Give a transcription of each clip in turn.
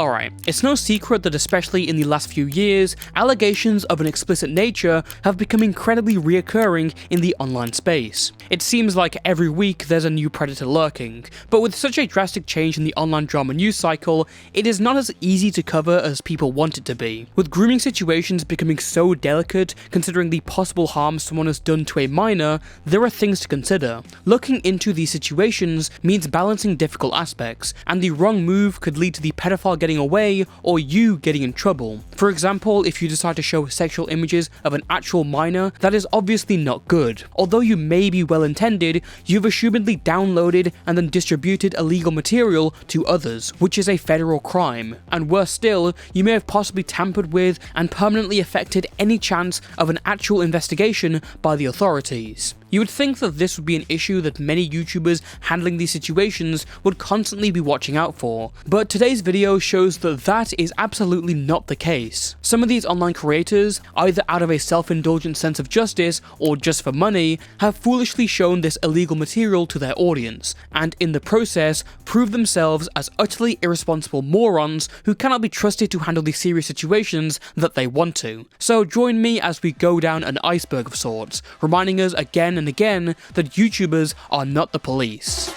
Alright, it's no secret that especially in the last few years, allegations of an explicit nature have become incredibly reoccurring in the online space. It seems like every week there's a new predator lurking, but with such a drastic change in the online drama news cycle, it is not as easy to cover as people want it to be. With grooming situations becoming so delicate, considering the possible harm someone has done to a minor, there are things to consider. Looking into these situations means balancing difficult aspects, and the wrong move could lead to the pedophile getting away or you getting in trouble. For example, if you decide to show sexual images of an actual minor, that is obviously not good. Although you may be well intended, you've assumedly downloaded and then distributed illegal material to others, which is a federal crime. And worse still, you may have possibly tampered with and permanently affected any chance of an actual investigation by the authorities. You would think that this would be an issue that many YouTubers handling these situations would constantly be watching out for, but today's video shows that that is absolutely not the case. Some of these online creators, either out of a self-indulgent sense of justice or just for money, have foolishly shown this illegal material to their audience, and in the process, prove themselves as utterly irresponsible morons who cannot be trusted to handle the serious situations that they want to. So join me as we go down an iceberg of sorts, reminding us again and again that YouTubers are not the police.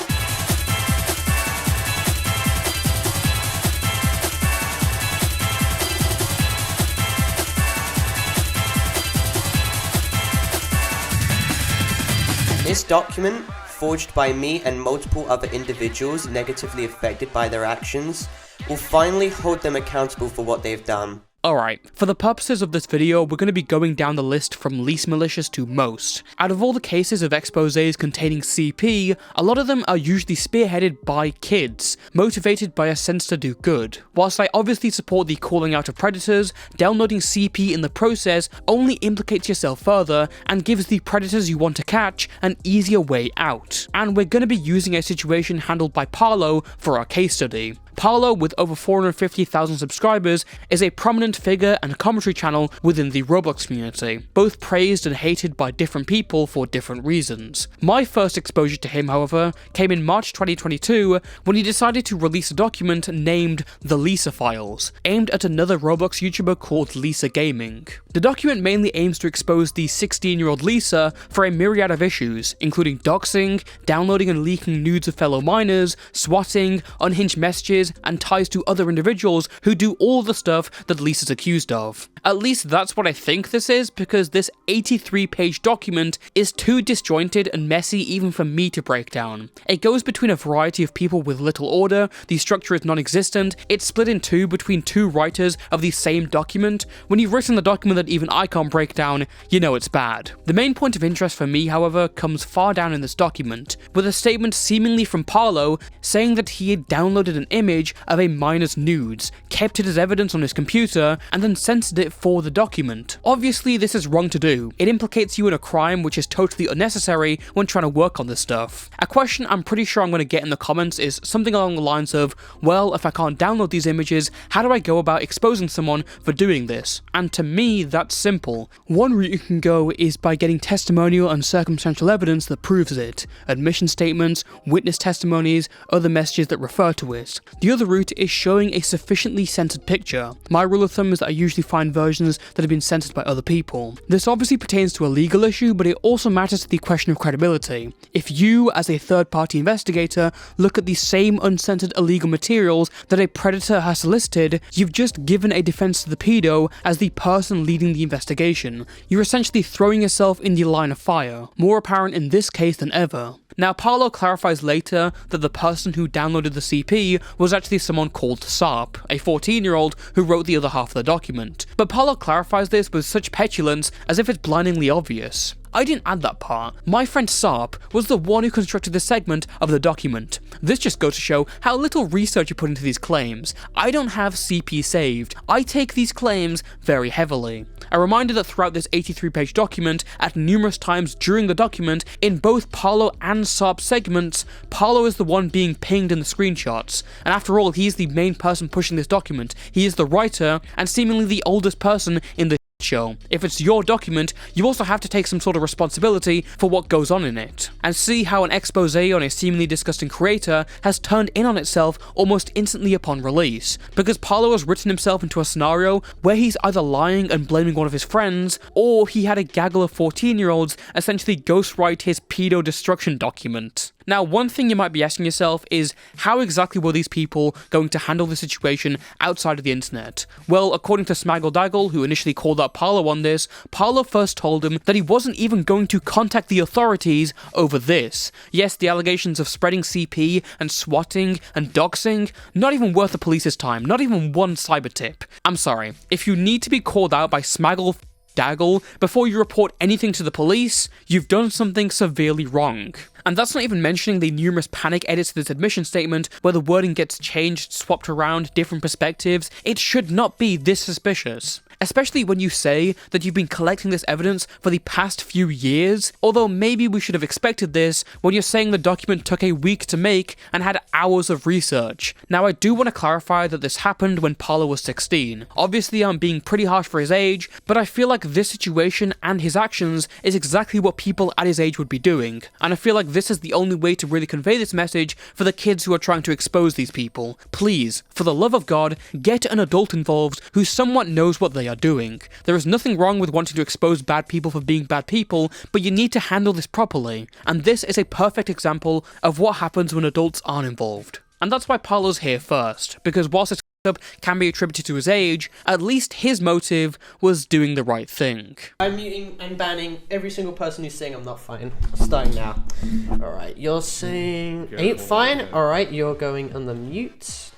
This document, forged by me and multiple other individuals negatively affected by their actions, will finally hold them accountable for what they've done. Alright, for the purposes of this video, we're going to be going down the list from least malicious to most. Out of all the cases of exposés containing CP, a lot of them are usually spearheaded by kids, motivated by a sense to do good. Whilst I obviously support the calling out of predators, downloading CP in the process only implicates yourself further and gives the predators you want to catch an easier way out. And we're going to be using a situation handled by Parlo for our case study. Parlo, with over 450,000 subscribers, is a prominent figure and commentary channel within the Roblox community, both praised and hated by different people for different reasons. My first exposure to him, however, came in March 2022 when he decided to release a document named The Lisa Files, aimed at another Roblox YouTuber called Lisa Gaming. The document mainly aims to expose the 16-year-old Lisa for a myriad of issues, including doxing, downloading and leaking nudes of fellow minors, swatting, unhinged messages, and ties to other individuals who do all the stuff that Lisa's accused of. At least that's what I think this is, because this 83-page document is too disjointed and messy even for me to break down. It goes between a variety of people with little order, the structure is non-existent, it's split in two between two writers of the same document. When you've written the document that even I can't break down, you know it's bad. The main point of interest for me, however, comes far down in this document, with a statement seemingly from Parlo saying that he had downloaded an image of a minor's nudes, kept it as evidence on his computer, and then censored it for the document. Obviously, this is wrong to do. It implicates you in a crime which is totally unnecessary when trying to work on this stuff. A question I'm pretty sure I'm going to get in the comments is something along the lines of, well, if I can't download these images, how do I go about exposing someone for doing this? And to me, that's simple. One route you can go is by getting testimonial and circumstantial evidence that proves it. Admission statements, witness testimonies, other messages that refer to it. The other route is showing a sufficiently censored picture. My rule of thumb is that I usually find versions that have been censored by other people. This obviously pertains to a legal issue, but it also matters to the question of credibility. If you, as a third-party investigator, look at the same uncensored illegal materials that a predator has solicited, you've just given a defense to the pedo as the person leading the investigation. You're essentially throwing yourself in the line of fire, more apparent in this case than ever. Now, Parlo clarifies later that the person who downloaded the CP was actually someone called Sarp, a 14-year-old who wrote the other half of the document. But Parlo clarifies this with such petulance as if it's blindingly obvious. I didn't add that part. My friend Sarp was the one who constructed this segment of the document. This just goes to show how little research you put into these claims. I don't have CP saved. I take these claims very heavily. A reminder that throughout this 83-page document, at numerous times during the document, in both Parlo and Sarp segments, Parlo is the one being pinged in the screenshots. And after all, he is the main person pushing this document. He is the writer, and seemingly the oldest person in the show. If it's your document, you also have to take some sort of responsibility for what goes on in it, and see how an expose on a seemingly disgusting creator has turned in on itself almost instantly upon release, because Parlo has written himself into a scenario where he's either lying and blaming one of his friends, or he had a gaggle of 14-year-olds essentially ghostwrite his pedo destruction document. Now, one thing you might be asking yourself is, how exactly were these people going to handle the situation outside of the internet? Well, according to Smaggledaggle, who initially called out Parlo on this, Parlo first told him that he wasn't even going to contact the authorities over this. Yes, the allegations of spreading CP and swatting and doxing, not even worth the police's time, not even one cyber tip. I'm sorry, if you need to be called out by Smaggledaggle before you report anything to the police, you've done something severely wrong. And that's not even mentioning the numerous panic edits to this admission statement where the wording gets changed, swapped around, different perspectives. It should not be this suspicious. Especially when you say that you've been collecting this evidence for the past few years, although maybe we should have expected this when you're saying the document took a week to make and had hours of research. Now, I do want to clarify that this happened when Parlo was 16. Obviously, I'm being pretty harsh for his age, but I feel like this situation and his actions is exactly what people at his age would be doing, and I feel like this is the only way to really convey this message for the kids who are trying to expose these people. Please, for the love of God, get an adult involved who somewhat knows what they are doing. There is nothing wrong with wanting to expose bad people for being bad people, but you need to handle this properly. And this is a perfect example of what happens when adults aren't involved. And that's why Parlo's here first, because whilst this up can be attributed to his age, at least his motive was doing the right thing. I'm muting and banning every single person who's saying I'm not fine. Starting now. Alright, you're saying ain't fine? Alright, you're going on the mute.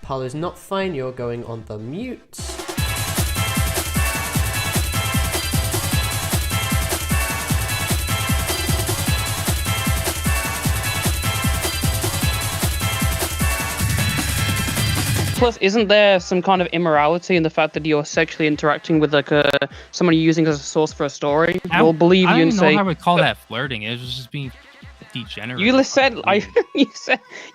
Parlo's not fine, you're going on the mute. Plus, isn't there some kind of immorality in the fact that you're sexually interacting with like someone you're using as a source for a story? We'll believe you and say. I don't know how I would call that flirting. It was just being degenerate. You said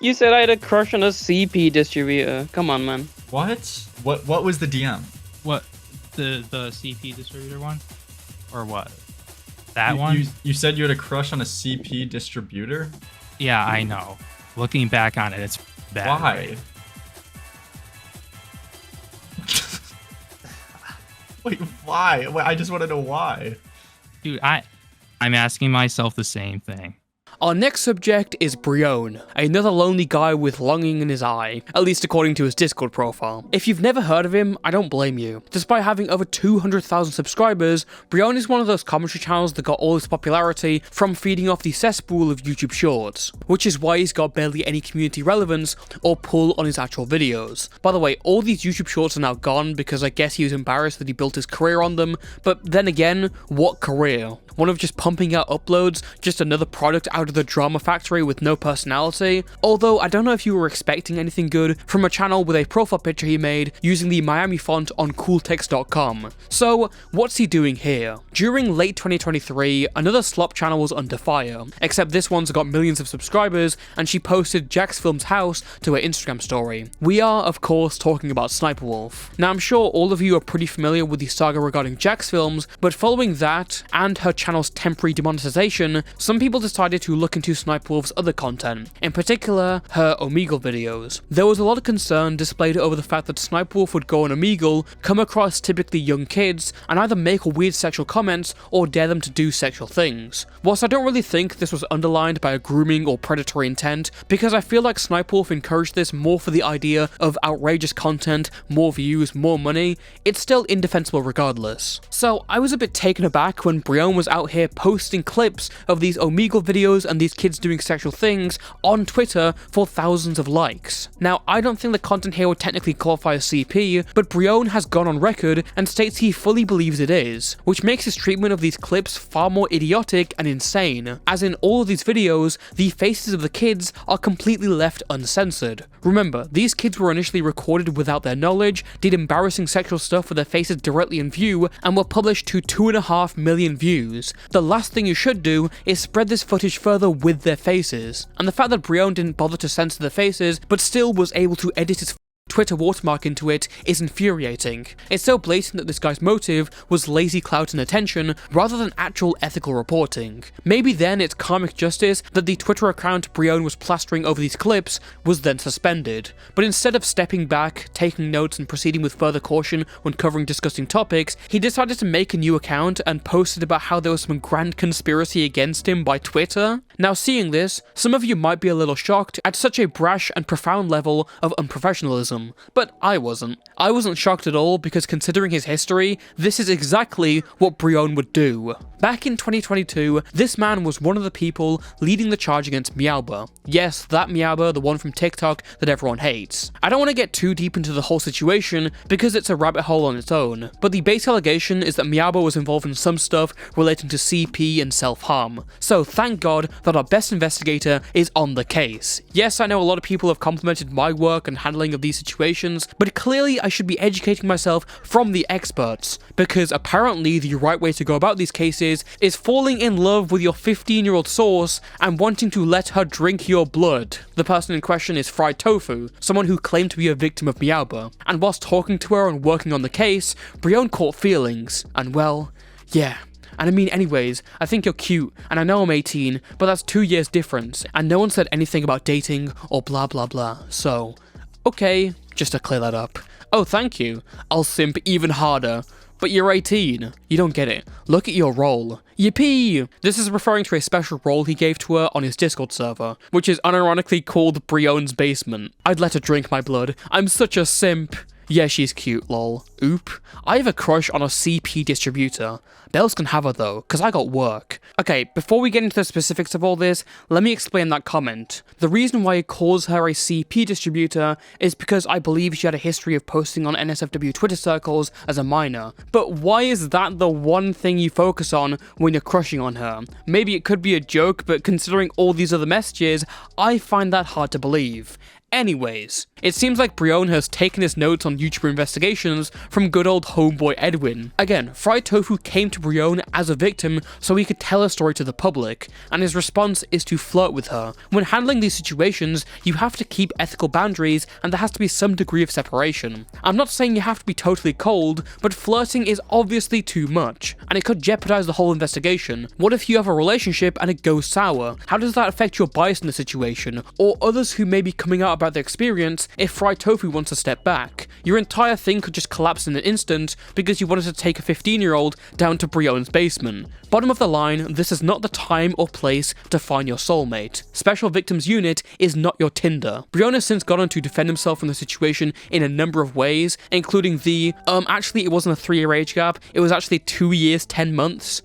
you said I had a crush on a CP distributor. Come on, man. What? What was the DM? What? The CP distributor one? Or what? That one? You said you had a crush on a CP distributor? Yeah, I know. Looking back on it, it's bad. Why? Right? Wait, why? Wait, I just want to know why. Dude, I'm asking myself the same thing. Our next subject is Breone, another lonely guy with longing in his eye, at least according to his Discord profile. If you've never heard of him, I don't blame you. Despite having over 200,000 subscribers, Breone is one of those commentary channels that got all his popularity from feeding off the cesspool of YouTube Shorts, which is why he's got barely any community relevance or pull on his actual videos. By the way, all these YouTube Shorts are now gone because I guess he was embarrassed that he built his career on them, but then again, what career? One of just pumping out uploads, just another product out of the drama factory with no personality. Although I don't know if you were expecting anything good from a channel with a profile picture he made using the Miami font on cooltext.com. So what's he doing here? During late 2023, another slop channel was under fire, except this one's got millions of subscribers and she posted Jack's Film's house to her Instagram story. We are, of course, talking about Sniper Wolf. Now I'm sure all of you are pretty familiar with the saga regarding Jack's Films, but following that and her channel's temporary demonetization, some people decided to look into Sniper Wolf's other content, in particular her Omegle videos. There was a lot of concern displayed over the fact that Sniper Wolf would go on Omegle, come across typically young kids, and either make weird sexual comments or dare them to do sexual things. Whilst I don't really think this was underlined by a grooming or predatory intent, because I feel like Sniper Wolf encouraged this more for the idea of outrageous content, more views, more money, it's still indefensible regardless. So I was a bit taken aback when Breone was out here posting clips of these Omegle videos and these kids doing sexual things on Twitter for thousands of likes. Now, I don't think the content here would technically qualify as CP, but Breone has gone on record and states he fully believes it is, which makes his treatment of these clips far more idiotic and insane, as in all of these videos, the faces of the kids are completely left uncensored. Remember, these kids were initially recorded without their knowledge, did embarrassing sexual stuff with their faces directly in view, and were published to 2.5 million views. The last thing you should do is spread this footage further with their faces, and the fact that Breone didn't bother to censor the faces, but still was able to edit his Twitter watermark into it is infuriating. It's so blatant that this guy's motive was lazy clout and attention rather than actual ethical reporting. Maybe then it's karmic justice that the Twitter account Breone was plastering over these clips was then suspended, but instead of stepping back, taking notes and proceeding with further caution when covering disgusting topics, he decided to make a new account and posted about how there was some grand conspiracy against him by Twitter. Now seeing this, some of you might be a little shocked at such a brash and profound level of unprofessionalism. But I wasn't. I wasn't shocked at all because considering his history, this is exactly what Breone would do. Back in 2022, this man was one of the people leading the charge against Meowber. Yes, that Meowber, the one from TikTok that everyone hates. I don't want to get too deep into the whole situation because it's a rabbit hole on its own, but the base allegation is that Meowber was involved in some stuff relating to CP and self-harm. So thank God that our best investigator is on the case. Yes, I know a lot of people have complimented my work and handling of these situations, but clearly I should be educating myself from the experts, because apparently the right way to go about these cases is falling in love with your 15-year-old source and wanting to let her drink your blood. The person in question is Fried Tofu, someone who claimed to be a victim of Meowber, and whilst talking to her and working on the case, Breone caught feelings, and well, yeah. And I mean anyways, I think you're cute, and I know I'm 18, but that's 2 years difference, and no one said anything about dating or blah blah blah, so okay, just to clear that up. Oh thank you, I'll simp even harder. But you're 18. You don't get it. Look at your role. Yippee! This is referring to a special role he gave to her on his Discord server, which is unironically called Breone's Basement. I'd let her drink my blood. I'm such a simp. Yeah, she's cute, lol. Oop. I have a crush on a CP distributor. Bells can have her though, cause I got work. Okay, before we get into the specifics of all this, let me explain that comment. The reason why he calls her a CP distributor is because I believe she had a history of posting on NSFW Twitter circles as a minor. But why is that the one thing you focus on when you're crushing on her? Maybe it could be a joke, but considering all these other messages, I find that hard to believe. Anyways, it seems like Breone has taken his notes on YouTuber investigations from good old homeboy Edwin. Again, Fried Tofu came to Breone as a victim so he could tell a story to the public, and his response is to flirt with her. When handling these situations, you have to keep ethical boundaries and there has to be some degree of separation. I'm not saying you have to be totally cold, but flirting is obviously too much, and it could jeopardize the whole investigation. What if you have a relationship and it goes sour? How does that affect your bias in the situation, or others who may be coming out about their experience if Fried Tofu wants to step back? Your entire thing could just collapse in an instant because you wanted to take a 15-year-old down to Breone's basement. Bottom of the line, this is not the time or place to find your soulmate. Special Victims Unit is not your Tinder. Breone has since gone on to defend himself from the situation in a number of ways, including the, actually it wasn't a 3-year age gap, it was actually 2 years, 10 months.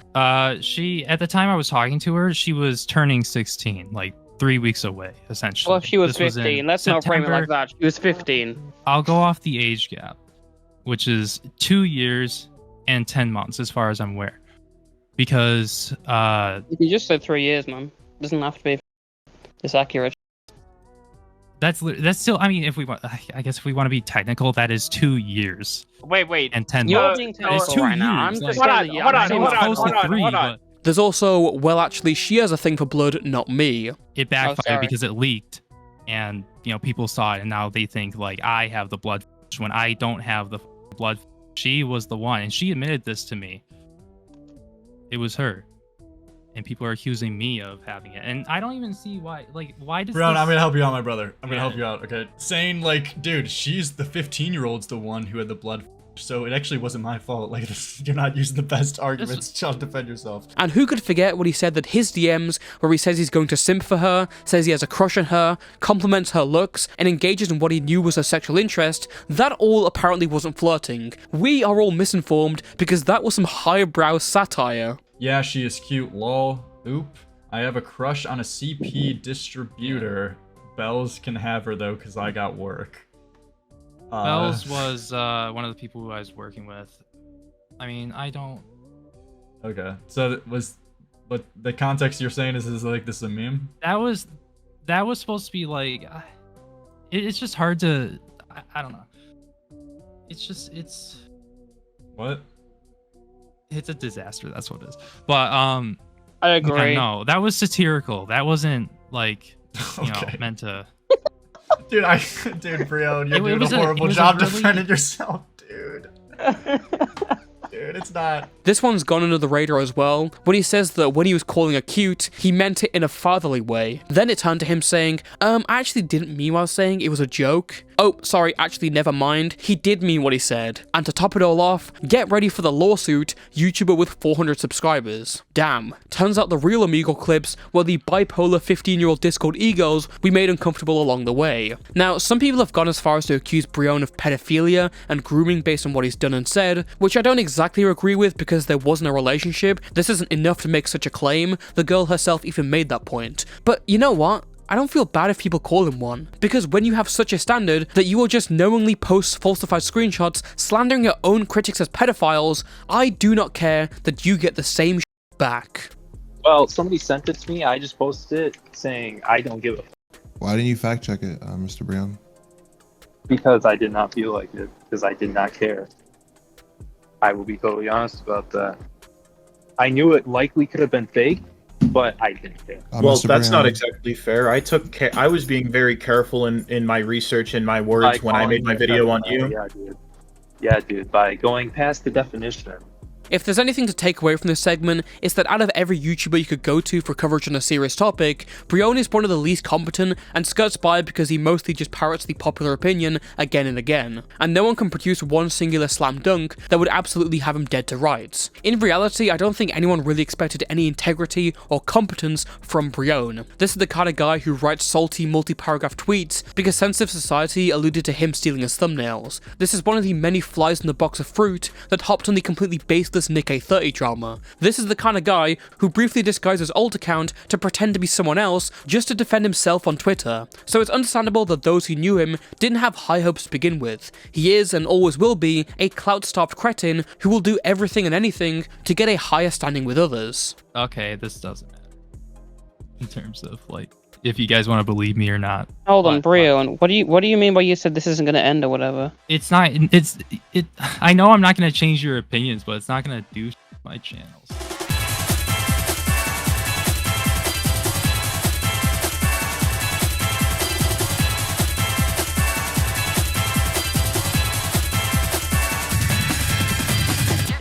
She, at the time I was talking to her, she was turning 16, like 3 weeks away, essentially. Well, if she was 15, let's not frame it like that. She was 15. I'll go off the age gap, which is 2 years and 10 months, as far as I'm aware. Because, you just said 3 years, man. Doesn't have to be. It's accurate. That's still, I mean, if we want, I guess if we want to be technical, that is 2 years. Wait. And 10 You're months. being technical right now. I'm just hold on. There's also, well actually she has a thing for blood, not me. It backfired because it leaked, and you know people saw it, and now they think like I have the blood when I don't have the blood. She was the one, and she admitted this to me. It was her, and people are accusing me of having it, and I don't even see why. Like, why does Breone, I'm gonna help you out, my brother. I'm gonna help you out, okay? Saying like, dude, she's the 15-year-old's the one who had the blood. So it actually wasn't my fault. Like, you're not using the best arguments to defend yourself. And who could forget when he said that his DMs, where he says he's going to simp for her, says he has a crush on her, compliments her looks, and engages in what he knew was her sexual interest, that all apparently wasn't flirting. We are all misinformed because that was some highbrow satire. Yeah, she is cute, lol. Oop. I have a crush on a CP distributor. Bells can have her though, because I got work. Bells was one of the people who I was working with. I mean, I don't. Okay, so but the context you're saying is like this is a meme? That was supposed to be like, it's just hard to, I don't know. It's. What? It's a disaster. That's what it is. But I agree. No, that was satirical. That wasn't like, you know, meant to. Dude, dude, Breone, you're doing a horrible job defending yourself, dude. Dude, it's not. This one's gone under the radar as well, when he says that when he was calling her cute, he meant it in a fatherly way. Then it turned to him saying, I actually didn't mean what I was saying, it was a joke. Oh, sorry, actually never mind, he did mean what he said. And to top it all off, get ready for the lawsuit, YouTuber with 400 subscribers. Damn, turns out the real Omegle clips were the bipolar 15-year-old Discord egos we made uncomfortable along the way. Now, some people have gone as far as to accuse Breone of pedophilia and grooming based on what he's done and said, which I don't exactly agree with because there wasn't a relationship. This isn't enough to make such a claim. The girl herself even made that point. But you know what? I don't feel bad if people call him one, because when you have such a standard that you will just knowingly post falsified screenshots slandering your own critics as pedophiles, I do not care that you get the same back. Well, somebody sent it to me, I just posted it saying I don't give a Why didn't you fact check it, Mr. Breone? because I did not feel like it, because I did not care. I will be totally honest about that. I knew it likely could have been fake, but I didn't care. Well, Mr. that's not Breone. exactly fair. I was being very careful in my research and my words when I made my video on you. Yeah, dude. Yeah, dude. By going past the definition. If there's anything to take away from this segment, it's that out of every YouTuber you could go to for coverage on a serious topic, Breone is one of the least competent and skirts by because he mostly just parrots the popular opinion again and again, and no one can produce one singular slam dunk that would absolutely have him dead to rights. In reality, I don't think anyone really expected any integrity or competence from Breone. This is the kind of guy who writes salty multi-paragraph tweets because sensitive society alluded to him stealing his thumbnails. This is one of the many flies in the box of fruit that hopped on the completely baseless Nick A30 drama. This is the kind of guy who briefly disguised his alt account to pretend to be someone else just to defend himself on Twitter. So it's understandable that those who knew him didn't have high hopes to begin with. He is and always will be a clout-starved cretin who will do everything and anything to get a higher standing with others. Okay, this doesn't matter. In terms of, like, if you guys want to believe me or not. Hold on, Breone. What do you mean by you said this isn't going to end or whatever? It's not, I know I'm not going to change your opinions, but it's not going to do my channels.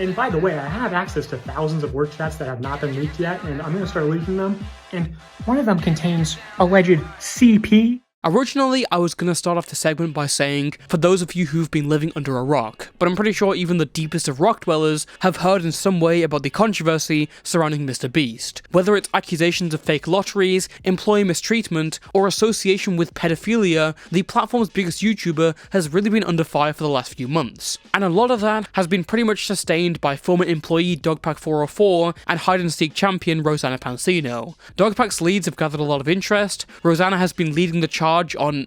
And by the way, I have access to thousands of work chats that have not been leaked yet, and I'm going to start leaking them. And one of them contains alleged CP. Originally, I was gonna start off the segment by saying, for those of you who've been living under a rock, but I'm pretty sure even the deepest of rock dwellers have heard in some way about the controversy surrounding Mr. Beast. Whether it's accusations of fake lotteries, employee mistreatment, or association with pedophilia, the platform's biggest YouTuber has really been under fire for the last few months. And a lot of that has been pretty much sustained by former employee DOGPACK404 and hide-and-seek champion Rosanna Pansino. DogPack's leads have gathered a lot of interest, Rosanna has been leading the charge on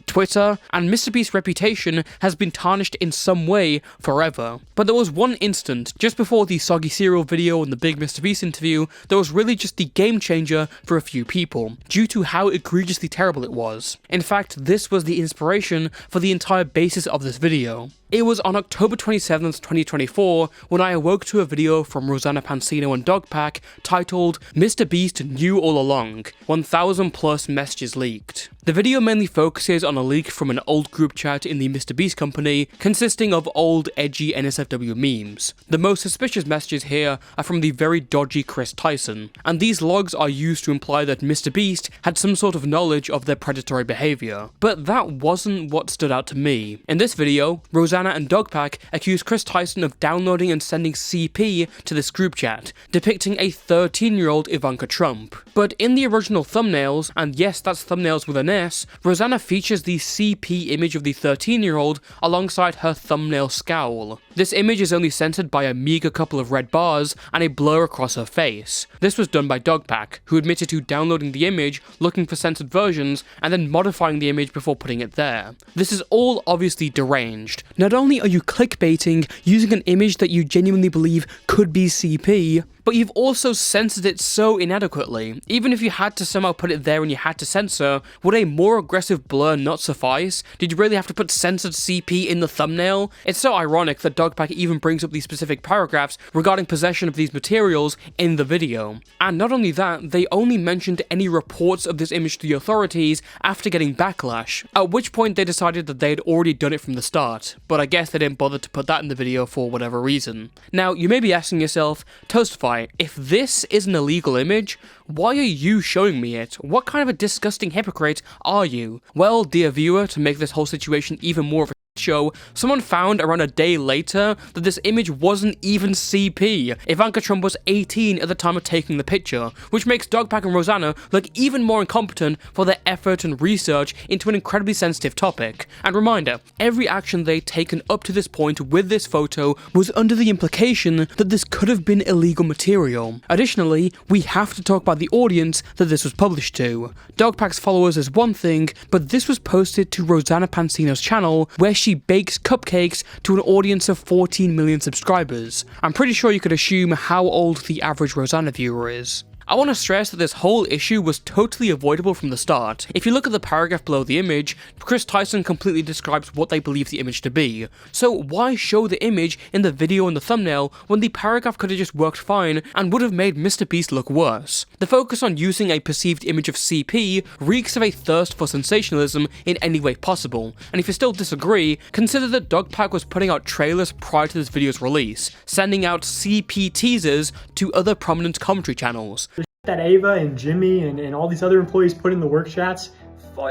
Twitter, and Mr. Beast's reputation has been tarnished in some way forever. But there was one instant, just before the Soggy Cereal video and the big Mr. Beast interview, that was really just the game changer for a few people, due to how egregiously terrible it was. In fact, this was the inspiration for the entire basis of this video. It was on October 27th, 2024, when I awoke to a video from Rosanna Pansino and DogPack titled "Mr. Beast Knew All Along, 1,000 plus messages leaked." The video mainly focuses on a leak from an old group chat in the Mr. Beast company, consisting of old, edgy NSFW memes. The most suspicious messages here are from the very dodgy Chris Tyson, and these logs are used to imply that Mr. Beast had some sort of knowledge of their predatory behavior. But that wasn't what stood out to me. In this video, Rosanna and DogPack accuse Chris Tyson of downloading and sending CP to this group chat, depicting a 13-year-old Ivanka Trump. But in the original thumbnails, and yes, that's thumbnails with an S, Rosanna features the CP image of the 13-year-old alongside her thumbnail scowl. This image is only censored by a meager couple of red bars and a blur across her face. This was done by DogPack, who admitted to downloading the image, looking for censored versions, and then modifying the image before putting it there. This is all obviously deranged. Not only are you clickbaiting using an image that you genuinely believe could be CP, but you've also censored it so inadequately. Even if you had to somehow put it there and you had to censor, would a more aggressive blur not suffice? Did you really have to put censored CP in the thumbnail? It's so ironic that DOGPACK even brings up these specific paragraphs regarding possession of these materials in the video. And not only that, they only mentioned any reports of this image to the authorities after getting backlash, at which point they decided that they had already done it from the start, but I guess they didn't bother to put that in the video for whatever reason. Now, you may be asking yourself, Toastify, if this is an illegal image, why are you showing me it? What kind of a disgusting hypocrite are you? Well, dear viewer, to make this whole situation even more of a show, someone found around a day later that this image wasn't even CP. Ivanka Trump was 18 at the time of taking the picture, which makes DOGPACK and Rosanna look even more incompetent for their effort and research into an incredibly sensitive topic. And reminder, every action they'd taken up to this point with this photo was under the implication that this could have been illegal material. Additionally, we have to talk about the audience that this was published to. DOGPACK's followers is one thing, but this was posted to Rosanna Pansino's channel, where she bakes cupcakes to an audience of 14 million subscribers. I'm pretty sure you could assume how old the average Rosanna viewer is. I want to stress that this whole issue was totally avoidable from the start. If you look at the paragraph below the image, Chris Tyson completely describes what they believe the image to be. So why show the image in the video and the thumbnail when the paragraph could have just worked fine and would have made MrBeast look worse? The focus on using a perceived image of CP reeks of a thirst for sensationalism in any way possible, and if you still disagree, consider that DOGPACK was putting out trailers prior to this video's release, sending out CP teasers to other prominent commentary channels. That Ava and Jimmy and all these other employees put in the work chats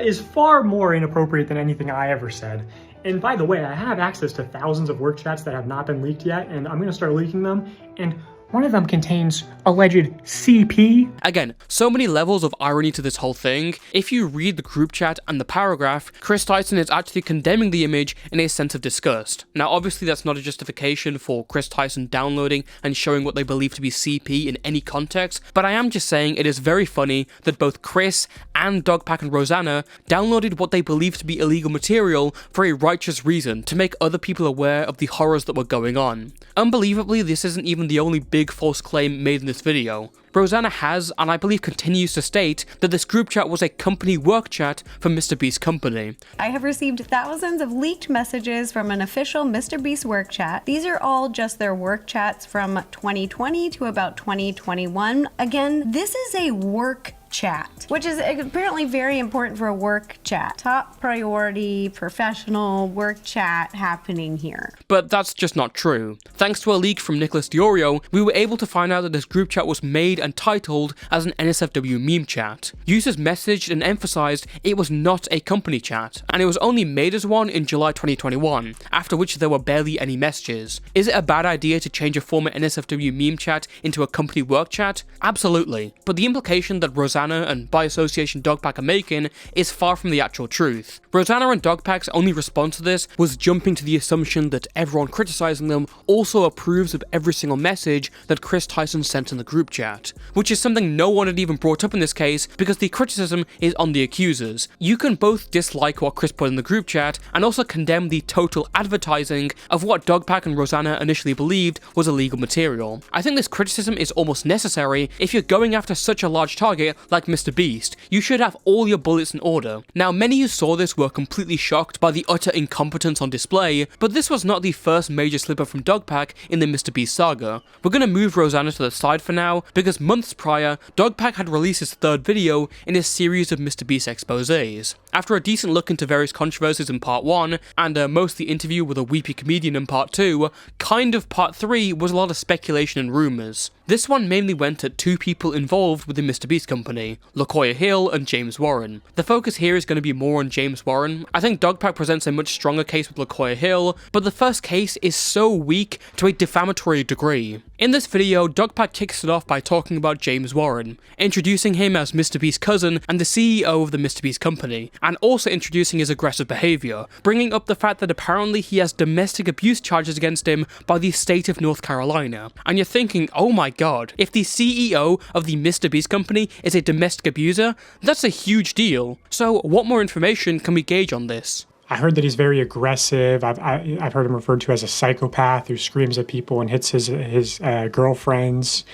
is far more inappropriate than anything I ever said. And by the way, I have access to thousands of work chats that have not been leaked yet, and I'm going to start leaking them. And one of them contains alleged CP. Again, so many levels of irony to this whole thing. If you read the group chat and the paragraph, Chris Tyson is actually condemning the image in a sense of disgust. Now obviously that's not a justification for Chris Tyson downloading and showing what they believe to be CP in any context, but I am just saying it is very funny that both Chris and DOGPACK and Rosanna downloaded what they believe to be illegal material for a righteous reason, to make other people aware of the horrors that were going on. Unbelievably, this isn't even the only big false claim made in this video. Rosanna has, and I believe continues to state, that this group chat was a company work chat for MrBeast's company. I have received thousands of leaked messages from an official MrBeast work chat. These are all just their work chats from 2020 to about 2021. Again, this is a work chat, which is apparently very important for a work chat. Top priority, professional work chat happening here. But that's just not true. Thanks to a leak from Nicholas Diorio, we were able to find out that this group chat was made and titled as an NSFW meme chat. Users messaged and emphasized it was not a company chat, and it was only made as one in July 2021, after which there were barely any messages. Is it a bad idea to change a former NSFW meme chat into a company work chat? Absolutely, but the implication that Rosanna and by association DOGPACK are making is far from the actual truth. Rosanna and DOGPACK's only response to this was jumping to the assumption that everyone criticizing them also approves of every single message that Chris Tyson sent in the group chat, which is something no one had even brought up in this case because the criticism is on the accusers. You can both dislike what Chris put in the group chat and also condemn the total advertising of what DOGPACK and Rosanna initially believed was illegal material. I think this criticism is almost necessary if you're going after such a large target like MrBeast. You should have all your bullets in order. Now, many who saw this were completely shocked by the utter incompetence on display, but this was not the first major slip-up from DOGPACK in the MrBeast saga. We're gonna move Rosanna to the side for now, because months prior, DOGPACK had released his third video in a series of MrBeast exposés. After a decent look into various controversies in part 1, and most of the interview with a Weegeepie comedian in part 2, kind of part 3 was a lot of speculation and rumours. This one mainly went at two people involved with the MrBeast company, LaCoya Hill and James Warren. The focus here is going to be more on James Warren. I think DOGPACK presents a much stronger case with LaCoya Hill, but the first case is so weak to a defamatory degree. In this video, DOGPACK kicks it off by talking about James Warren, introducing him as MrBeast's cousin and the CEO of the MrBeast company, and also introducing his aggressive behaviour, bringing up the fact that apparently he has domestic abuse charges against him by the state of North Carolina. And you're thinking, oh my god, if the CEO of the MrBeast company is a domestic abuser, that's a huge deal. So what more information can we gauge on this? I heard that he's very aggressive. I've heard him referred to as a psychopath who screams at people and hits his girlfriends.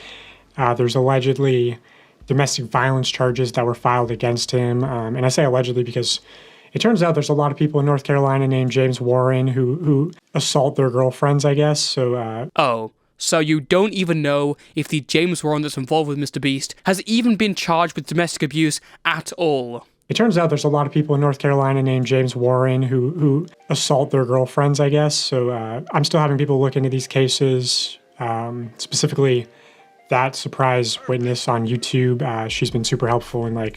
There's allegedly domestic violence charges that were filed against him. And I say allegedly because it turns out there's a lot of people in North Carolina named James Warren who assault their girlfriends, I guess. So, So you don't even know if the James Warren that's involved with Mr. Beast has even been charged with domestic abuse at all. It turns out there's a lot of people in North Carolina named James Warren who assault their girlfriends, I guess. So I'm still having people look into these cases, specifically that surprise witness on YouTube. She's been super helpful in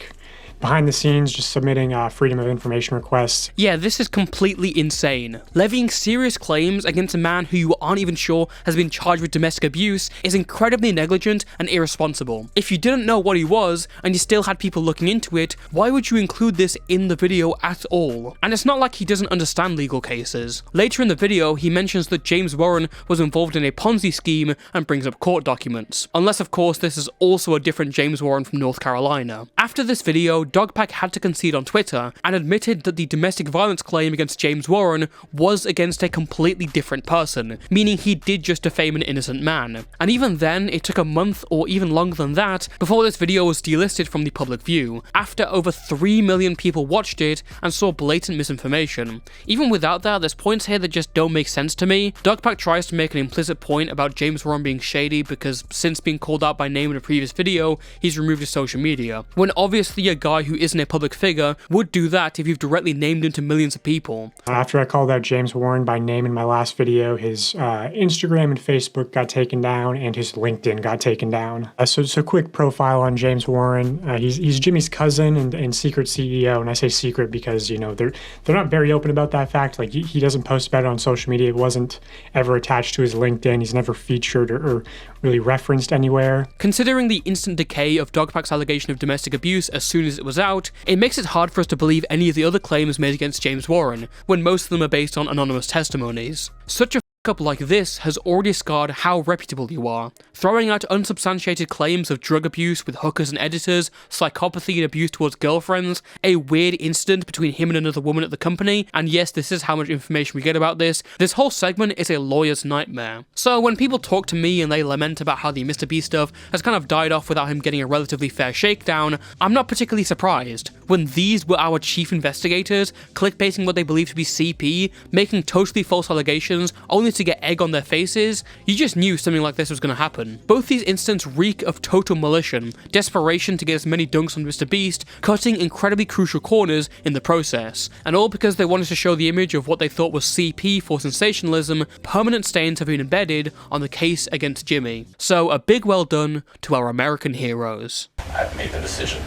behind the scenes, just submitting freedom of information requests. Yeah, this is completely insane. Levying serious claims against a man who you aren't even sure has been charged with domestic abuse is incredibly negligent and irresponsible. If you didn't know what he was, and you still had people looking into it, why would you include this in the video at all? And it's not like he doesn't understand legal cases. Later in the video, he mentions that James Warren was involved in a Ponzi scheme and brings up court documents. Unless, of course, this is also a different James Warren from North Carolina. After this video, DOGPACK had to concede on Twitter and admitted that the domestic violence claim against James Warren was against a completely different person, meaning he did just defame an innocent man. And even then, it took a month or even longer than that before this video was delisted from the public view, after over 3 million people watched it and saw blatant misinformation. Even without that, there's points here that just don't make sense to me. DOGPACK tries to make an implicit point about James Warren being shady because since being called out by name in a previous video, he's removed his social media, when obviously a guy who isn't a public figure would do that if you've directly named him to millions of people. After I called out James Warren by name in my last video, his Instagram and Facebook got taken down and his LinkedIn got taken down. So quick profile on James Warren. He's Jimmy's cousin and secret CEO, and I say secret because, they're not very open about that fact. He doesn't post about it on social media. It wasn't ever attached to his LinkedIn. He's never featured or really referenced anywhere. Considering the instant decay of DOGPACK's allegation of domestic abuse as soon as it was out, it makes it hard for us to believe any of the other claims made against James Warren, when most of them are based on anonymous testimonies. Such a up like this has already scarred how reputable you are. Throwing out unsubstantiated claims of drug abuse with hookers and editors, psychopathy and abuse towards girlfriends, a weird incident between him and another woman at the company, and yes, this is how much information we get about this whole segment is a lawyer's nightmare. So when people talk to me and they lament about how the Mr. Beast stuff has kind of died off without him getting a relatively fair shakedown, I'm not particularly surprised. When these were our chief investigators, clickbaiting what they believe to be CP, making totally false allegations, only to get egg on their faces, you just knew something like this was going to happen. Both these incidents reek of total malicious, desperation to get as many dunks on Mr. Beast, cutting incredibly crucial corners in the process, and all because they wanted to show the image of what they thought was CP for sensationalism. Permanent stains have been embedded on the case against Jimmy. So a big well done to our American heroes. I've made the decision.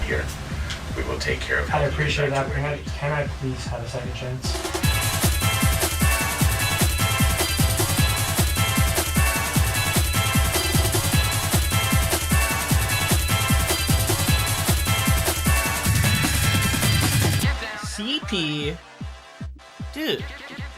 Here, we will take care of it. I appreciate that. Can I please have a second chance? CP? Dude,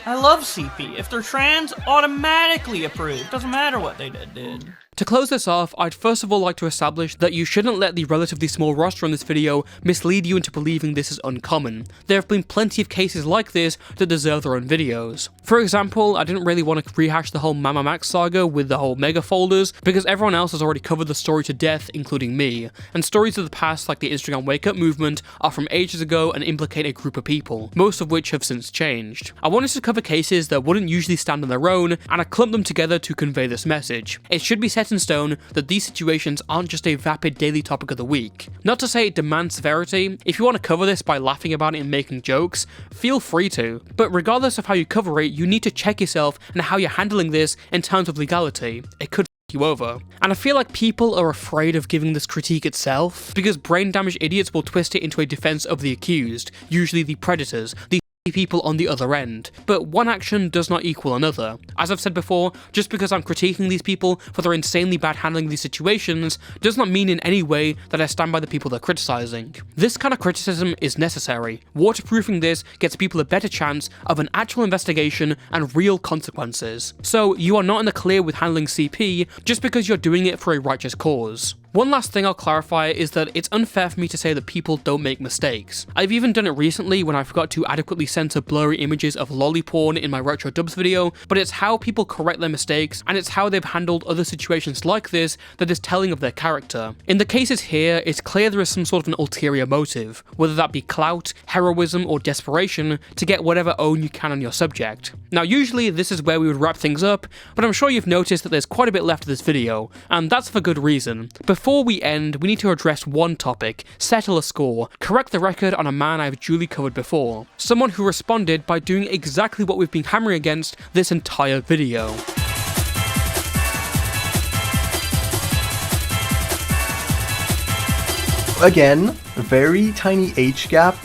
I love CP. If they're trans, automatically approved. Doesn't matter what they did. To close this off, I'd first of all like to establish that you shouldn't let the relatively small roster on this video mislead you into believing this is uncommon. There have been plenty of cases like this that deserve their own videos. For example, I didn't really want to rehash the whole Mama Max saga with the whole mega folders, because everyone else has already covered the story to death, including me, and stories of the past like the Instagram wake up movement are from ages ago and implicate a group of people, most of which have since changed. I wanted to cover cases that wouldn't usually stand on their own, and I clumped them together to convey this message. It should be set in stone that these situations aren't just a vapid daily topic of the week. Not to say it demands severity. If you want to cover this by laughing about it and making jokes, feel free to. But regardless of how you cover it, you need to check yourself and how you're handling this in terms of legality. It could you over. And I feel like people are afraid of giving this critique itself, because brain-damaged idiots will twist it into a defense of the accused, usually the predators, the people on the other end. But one action does not equal another. As I've said before, just because I'm critiquing these people for their insanely bad handling of these situations does not mean in any way that I stand by the people they're criticizing. This kind of criticism is necessary. Waterproofing this gets people a better chance of an actual investigation and real consequences. So you are not in the clear with handling CP just because you're doing it for a righteous cause. One last thing I'll clarify is that it's unfair for me to say that people don't make mistakes. I've even done it recently when I forgot to adequately censor blurry images of lolly porn in my retro dubs video, but it's how people correct their mistakes, and it's how they've handled other situations like this that is telling of their character. In the cases here, it's clear there is some sort of an ulterior motive, whether that be clout, heroism, or desperation, to get whatever own you can on your subject. Now usually this is where we would wrap things up, but I'm sure you've noticed that there's quite a bit left of this video, and that's for good reason. Before we end, we need to address one topic, settle a score, correct the record on a man I've duly covered before. Someone who responded by doing exactly what we've been hammering against this entire video. Again, very tiny age gap.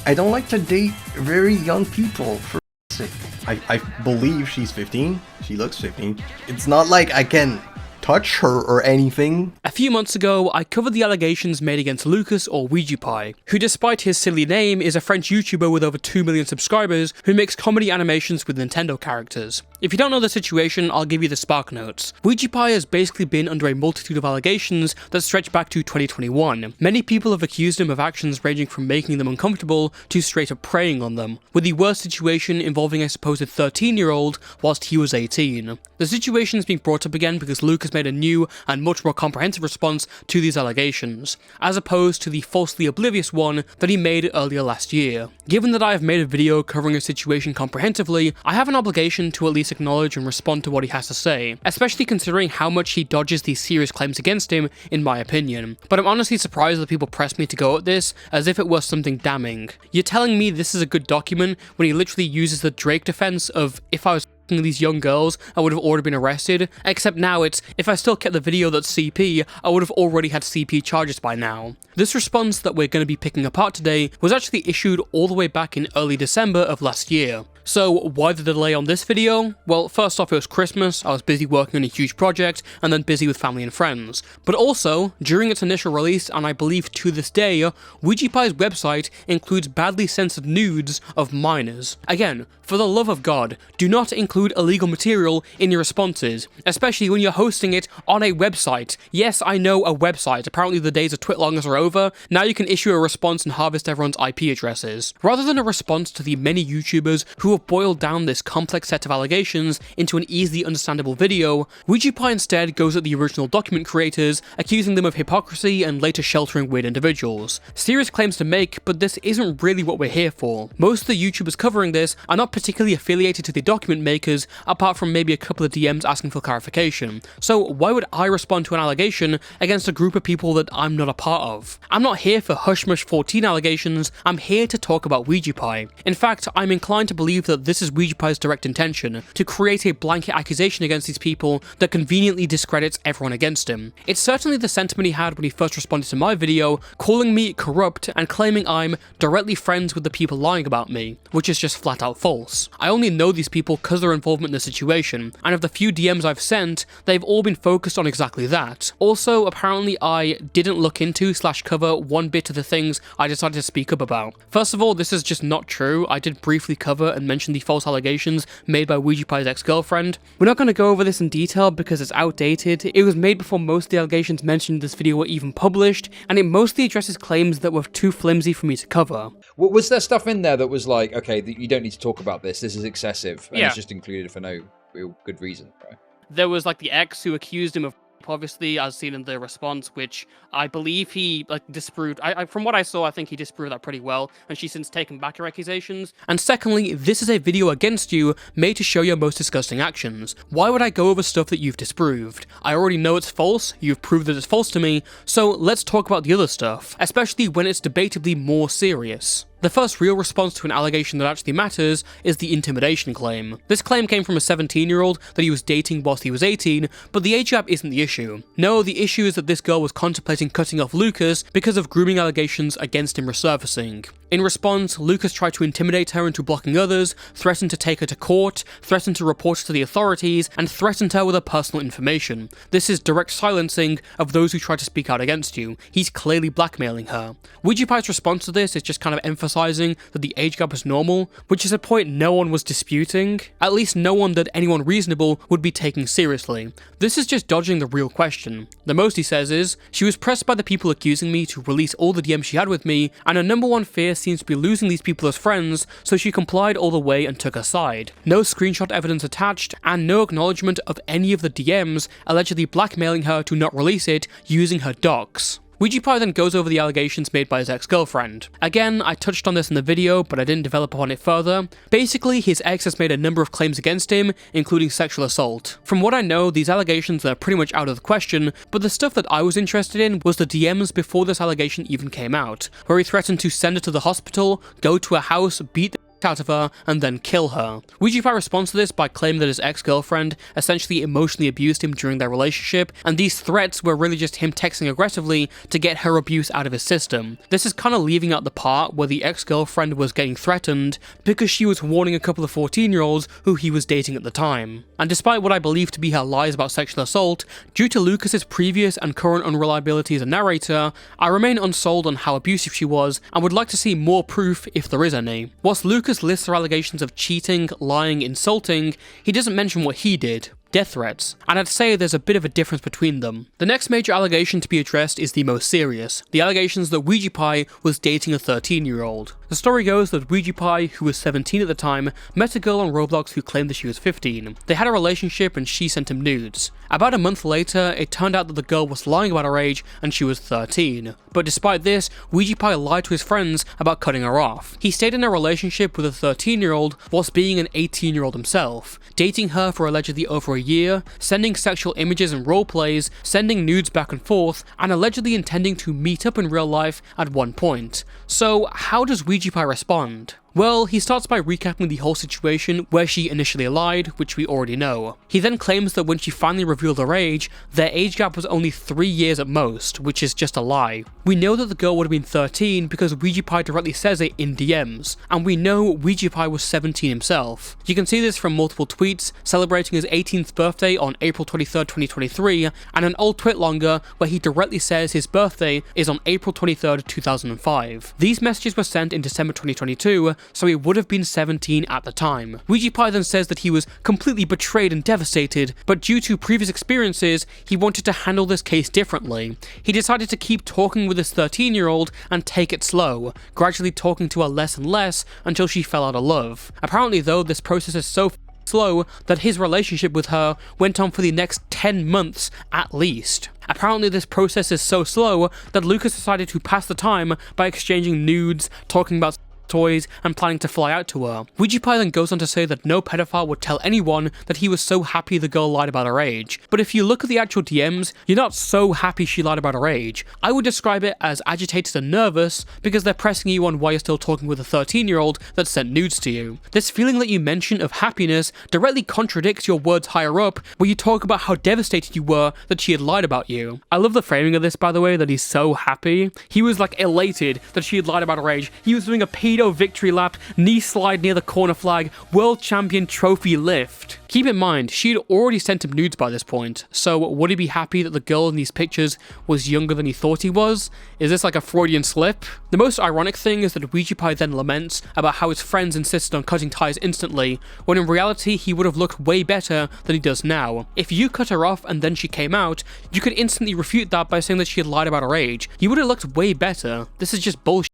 I don't like to date very young people, for sake. I believe she's 15. She looks 15. It's not like I can touch her or anything. A few months ago, I covered the allegations made against Lucas, or Weegeepie, who despite his silly name is a French YouTuber with over 2 million subscribers who makes comedy animations with Nintendo characters. If you don't know the situation, I'll give you the spark notes. Weegeepie has basically been under a multitude of allegations that stretch back to 2021. Many people have accused him of actions ranging from making them uncomfortable to straight up preying on them, with the worst situation involving a supposed 13-year-old whilst he was 18. The situation is being brought up again because Lucas made a new and much more comprehensive response to these allegations, as opposed to the falsely oblivious one that he made earlier last year. Given that I have made a video covering a situation comprehensively, I have an obligation to at least acknowledge and respond to what he has to say, especially considering how much he dodges these serious claims against him, in my opinion. But I'm honestly surprised that people press me to go at this as if it was something damning. You're telling me this is a good document when he literally uses the Drake defense of, if I was these young girls, I would have already been arrested, except now it's, if I still kept the video that's CP, I would have already had CP charges by now. This response that we're going to be picking apart today was actually issued all the way back in early December of last year. So why the delay on this video? Well, first off, it was Christmas, I was busy working on a huge project, and then busy with family and friends. But also, during its initial release, and I believe to this day, Weegeepie's website includes badly censored nudes of minors. Again, for the love of God, do not include illegal material in your responses, especially when you're hosting it on a website. Yes, I know, a website. Apparently the days of twitlongers are over. Now you can issue a response and harvest everyone's IP addresses. Rather than a response to the many YouTubers who have boiled down this complex set of allegations into an easily understandable video, Weegeepie instead goes at the original document creators, accusing them of hypocrisy and later sheltering weird individuals. Serious claims to make, but this isn't really what we're here for. Most of the YouTubers covering this are not particularly affiliated to the document makers, apart from maybe a couple of DMs asking for clarification. So why would I respond to an allegation against a group of people that I'm not a part of? I'm not here for hush-mush 14 allegations, I'm here to talk about Weegeepie. In fact, I'm inclined to believe that this is Weegeepie's direct intention, to create a blanket accusation against these people that conveniently discredits everyone against him. It's certainly the sentiment he had when he first responded to my video, calling me corrupt and claiming I'm directly friends with the people lying about me, which is just flat out false. I only know these people because of their involvement in the situation, and of the few DMs I've sent, they've all been focused on exactly that. Also, apparently I didn't look into / cover one bit of the things I decided to speak up about. First of all, this is just not true. I did briefly cover and mention the false allegations made by Weegeepie's ex-girlfriend. We're not going to go over this in detail because it's outdated. It was made before most of the allegations mentioned in this video were even published, and it mostly addresses claims that were too flimsy for me to cover. Was there stuff in there that was like, okay, you don't need to talk about this is excessive, and it's just included for no real good reason, right? There was like the ex who accused him of, obviously, as seen in the response, which I believe he disproved. From what I saw, I think he disproved that pretty well, and she's since taken back her accusations. And secondly, this is a video against you, made to show your most disgusting actions. Why would I go over stuff that you've disproved? I already know it's false, you've proved that it's false to me, so let's talk about the other stuff, especially when it's debatably more serious. The first real response to an allegation that actually matters is the intimidation claim. This claim came from a 17-year-old that he was dating whilst he was 18, but the age gap isn't the issue. No, the issue is that this girl was contemplating cutting off Lucas because of grooming allegations against him resurfacing. In response, Lucas tried to intimidate her into blocking others, threatened to take her to court, threatened to report her to the authorities, and threatened her with her personal information. This is direct silencing of those who try to speak out against you. He's clearly blackmailing her. Weegeepie's response to this is just kind of emphasizing emphasizing that the age gap was normal, which is a point no one was disputing, at least no one that anyone reasonable would be taking seriously. This is just dodging the real question. The most he says is, she was pressed by the people accusing me to release all the DMs she had with me, and her number one fear seems to be losing these people as friends, so she complied all the way and took her side. No screenshot evidence attached, and no acknowledgement of any of the DMs allegedly blackmailing her to not release it using her docs. Weegeepie then goes over the allegations made by his ex-girlfriend. Again, I touched on this in the video, but I didn't develop upon it further. Basically, his ex has made a number of claims against him, including sexual assault. From what I know, these allegations are pretty much out of the question, but the stuff that I was interested in was the DMs before this allegation even came out, where he threatened to send her to the hospital, go to her house, beat the out of her, and then kill her. Weegeepie responds to this by claiming that his ex-girlfriend essentially emotionally abused him during their relationship, and these threats were really just him texting aggressively to get her abuse out of his system. This is kind of leaving out the part where the ex-girlfriend was getting threatened because she was warning a couple of 14-year-olds who he was dating at the time. And despite what I believe to be her lies about sexual assault, due to Lucas's previous and current unreliability as a narrator, I remain unsold on how abusive she was and would like to see more proof if there is any. Whilst Lucas lists her allegations of cheating, lying, insulting, he doesn't mention what he did. Death threats, and I'd say there's a bit of a difference between them. The next major allegation to be addressed is the most serious, the allegations that Weegeepie was dating a 13-year-old. The story goes that Weegeepie, who was 17 at the time, met a girl on Roblox who claimed that she was 15. They had a relationship and she sent him nudes. About a month later, it turned out that the girl was lying about her age and she was 13. But despite this, Weegeepie lied to his friends about cutting her off. He stayed in a relationship with a 13-year-old whilst being an 18-year-old himself, dating her for allegedly over a year, sending sexual images and roleplays, sending nudes back and forth, and allegedly intending to meet up in real life at one point. So how does Weegeepie respond? Well, he starts by recapping the whole situation where she initially lied, which we already know. He then claims that when she finally revealed her age, their age gap was only 3 years at most, which is just a lie. We know that the girl would have been 13 because Weegeepie directly says it in DMs, and we know Weegeepie was 17 himself. You can see this from multiple tweets celebrating his 18th birthday on April 23rd, 2023, and an old tweet longer where he directly says his birthday is on April 23rd, 2005. These messages were sent in December 2022, so he would have been 17 at the time. Weegeepie then says that he was completely betrayed and devastated, but due to previous experiences, he wanted to handle this case differently. He decided to keep talking with this 13-year-old and take it slow, gradually talking to her less and less until she fell out of love. Apparently though, this process is so slow that his relationship with her went on for the next 10 months at least. Apparently this process is so slow that Lucas decided to pass the time by exchanging nudes, talking about toys, and planning to fly out to her. Weegeepie then goes on to say that no pedophile would tell anyone that he was so happy the girl lied about her age. But if you look at the actual DMs, you're not so happy she lied about her age. I would describe it as agitated and nervous because they're pressing you on why you're still talking with a 13-year-old that sent nudes to you. This feeling that you mention of happiness directly contradicts your words higher up where you talk about how devastated you were that she had lied about you. I love the framing of this, by the way, that he's so happy. He was like elated that she had lied about her age. He was doing a pedo victory lap, knee slide near the corner flag, world champion trophy lift. Keep in mind, she had already sent him nudes by this point, so would he be happy that the girl in these pictures was younger than he thought he was? Is this like a Freudian slip? The most ironic thing is that Weegeepie then laments about how his friends insisted on cutting ties instantly, when in reality he would have looked way better than he does now. If you cut her off and then she came out, you could instantly refute that by saying that she had lied about her age. You would have looked way better. This is just bullshit.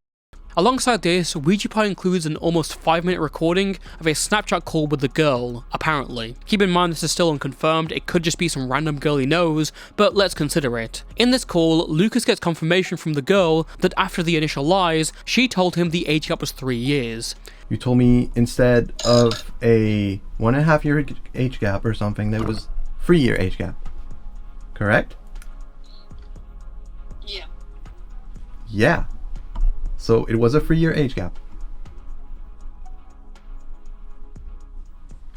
Alongside this, Weegeepie includes an almost 5-minute recording of a Snapchat call with the girl, apparently. Keep in mind this is still unconfirmed, it could just be some random girl he knows, but let's consider it. In this call, Lucas gets confirmation from the girl that after the initial lies, she told him the age gap was 3 years. You told me instead of a 1.5 year age gap or something, that was 3 year age gap. Correct? Yeah. Yeah. So it was a 3 year age gap.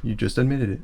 You just admitted it.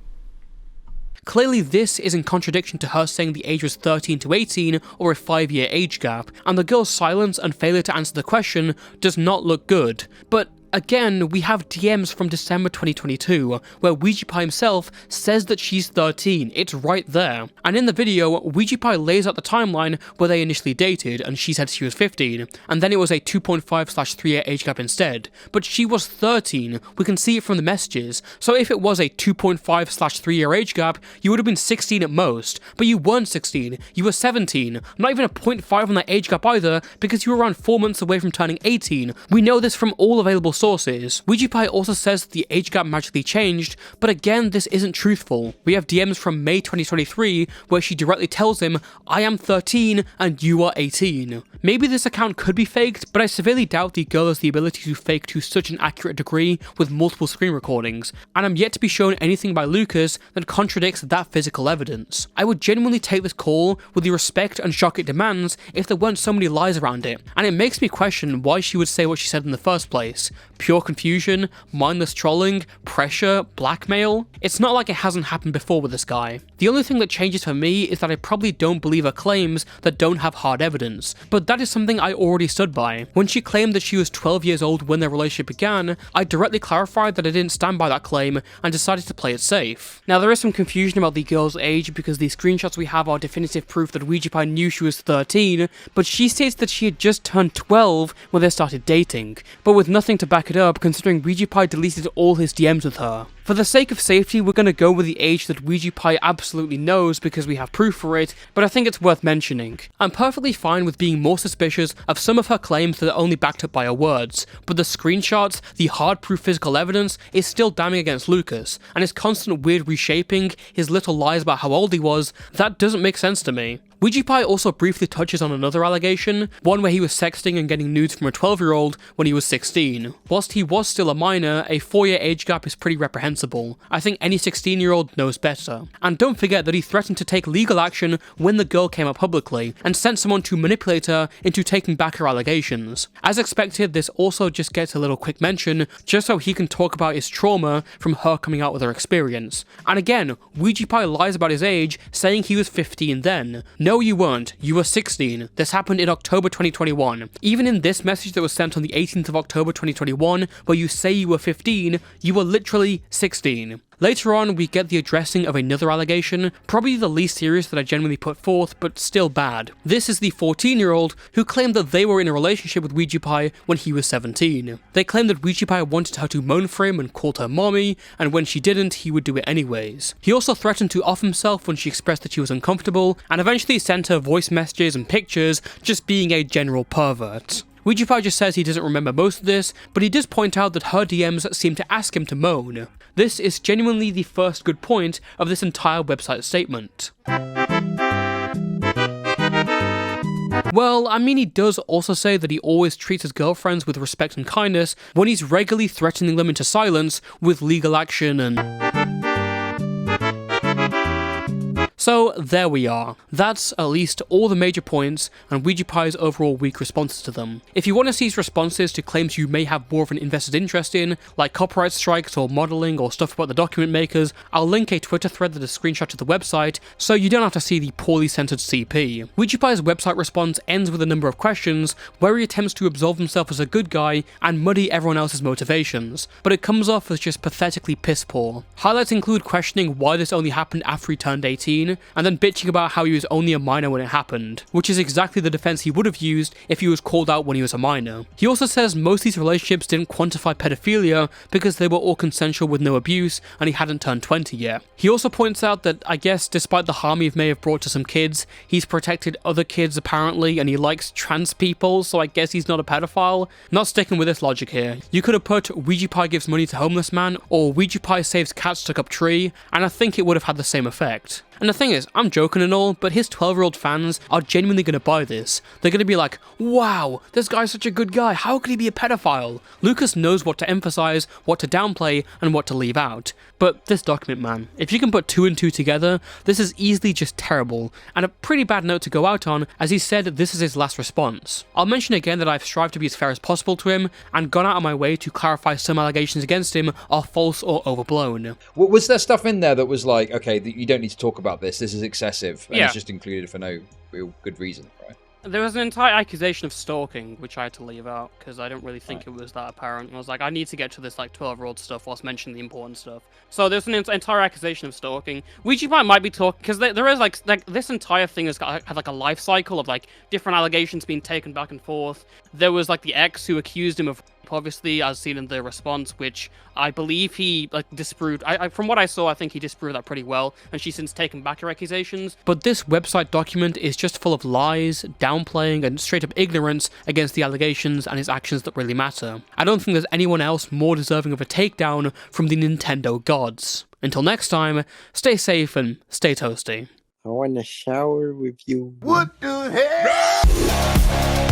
Clearly this is in contradiction to her saying the age was 13 to 18 or a 5-year age gap, and the girl's silence and failure to answer the question does not look good. But Again, we have DMs from December 2022, where Weegeepie himself says that she's 13, it's right there. And in the video, Weegeepie lays out the timeline where they initially dated, and she said she was 15, and then it was a 2.5/3-year age gap instead. But she was 13, we can see it from the messages, so if it was a 2.5/3-year age gap, you would have been 16 at most, but you weren't 16, you were 17, not even a 0.5 on that age gap either, because you were around 4 months away from turning 18. We know this from all available sources. Weegeepie also says that the age gap magically changed, but again, this isn't truthful. We have DMs from May 2023 where she directly tells him, I am 13 and you are 18. Maybe this account could be faked, but I severely doubt the girl has the ability to fake to such an accurate degree with multiple screen recordings, and I'm yet to be shown anything by Lucas that contradicts that physical evidence. I would genuinely take this call with the respect and shock it demands if there weren't so many lies around it, and it makes me question why she would say what she said in the first place. Pure confusion, mindless trolling, pressure, blackmail? It's not like it hasn't happened before with this guy. The only thing that changes for me is that I probably don't believe her claims that don't have hard evidence, but that is something I already stood by. When she claimed that she was 12 years old when their relationship began, I directly clarified that I didn't stand by that claim and decided to play it safe. Now there is some confusion about the girl's age because the screenshots we have are definitive proof that Weegeepie knew she was 13, but she states that she had just turned 12 when they started dating, but with nothing to back it up considering Weegeepie deleted all his DMs with her. For the sake of safety, we're going to go with the age that Weegeepie absolutely knows because we have proof for it, but I think it's worth mentioning. I'm perfectly fine with being more suspicious of some of her claims that are only backed up by her words, but the screenshots, the hard proof physical evidence, is still damning against Lucas, and his constant weird reshaping, his little lies about how old he was, that doesn't make sense to me. Weegeepie also briefly touches on another allegation, one where he was sexting and getting nudes from a 12-year-old when he was 16. Whilst he was still a minor, a 4-year age gap is pretty reprehensible. I think any 16-year-old knows better. And don't forget that he threatened to take legal action when the girl came out publicly, and sent someone to manipulate her into taking back her allegations. As expected, this also just gets a little quick mention, just so he can talk about his trauma from her coming out with her experience. And again, Weegeepie lies about his age, saying he was 15 then. No, you weren't. You were 16. This happened in October 2021. Even in this message that was sent on the 18th of October 2021, where you say you were 15, you were literally 16. Later on, we get the addressing of another allegation, probably the least serious that I generally put forth, but still bad. This is the 14-year-old who claimed that they were in a relationship with Weegeepie when he was 17. They claimed that Weegeepie wanted her to moan for him and called her mommy, and when she didn't, he would do it anyways. He also threatened to off himself when she expressed that she was uncomfortable, and eventually sent her voice messages and pictures, just being a general pervert. Weegeepie just says he doesn't remember most of this, but he does point out that her DMs seem to ask him to moan. This is genuinely the first good point of this entire website statement. Well, I mean, he does also say that he always treats his girlfriends with respect and kindness when he's regularly threatening them into silence with legal action and... So there we are. That's at least all the major points and Weegeepie's overall weak responses to them. If you want to see his responses to claims you may have more of an invested interest in, like copyright strikes or modelling or stuff about the document makers, I'll link a Twitter thread that is a screenshot of the website, so you don't have to see the poorly censored CP. Weegeepie's website response ends with a number of questions where he attempts to absolve himself as a good guy and muddy everyone else's motivations, but it comes off as just pathetically piss poor. Highlights include questioning why this only happened after he turned 18, and then bitching about how he was only a minor when it happened, which is exactly the defense he would have used if he was called out when he was a minor. He also says most of these relationships didn't quantify pedophilia because they were all consensual with no abuse and he hadn't turned 20 yet. He also points out that I guess despite the harm he may have brought to some kids, he's protected other kids apparently and he likes trans people, so I guess he's not a pedophile. Not sticking with this logic here. You could have put Weegeepie gives money to homeless man or Weegeepie saves cat stuck up tree, and I think it would have had the same effect. And the thing is, I'm joking and all, but his 12-year-old fans are genuinely going to buy this. They're going to be like, wow, this guy's such a good guy, how could he be a pedophile? Lucas knows what to emphasize, what to downplay, and what to leave out. But this document, man, if you can put 2 and 2 together, this is easily just terrible, and a pretty bad note to go out on, as he said this is his last response. I'll mention again that I've strived to be as fair as possible to him, and gone out of my way to clarify some allegations against him are false or overblown. Was there stuff in there that was like, okay, you don't need to talk about this is excessive, and yeah. It's just included for no real good reason, right? There was an entire accusation of stalking, which I had to leave out because I don't really think it was that apparent. I was like, I need to get to this like 12-year-old stuff whilst mentioning the important stuff. So there's an entire accusation of stalking. Weegeepie might be talking because there is like this entire thing has had like a life cycle of like different allegations being taken back and forth. There was like the ex who accused him of obviously, as seen in the response, which I believe he like disproved. From what I saw, I think he disproved that pretty well, and she's since taken back her accusations. But this website document is just full of lies, downplaying, and straight up ignorance against the allegations and his actions that really matter. I don't think there's anyone else more deserving of a takedown from the Nintendo gods. Until next time, stay safe and stay toasty. I want to shower with you. What the hell?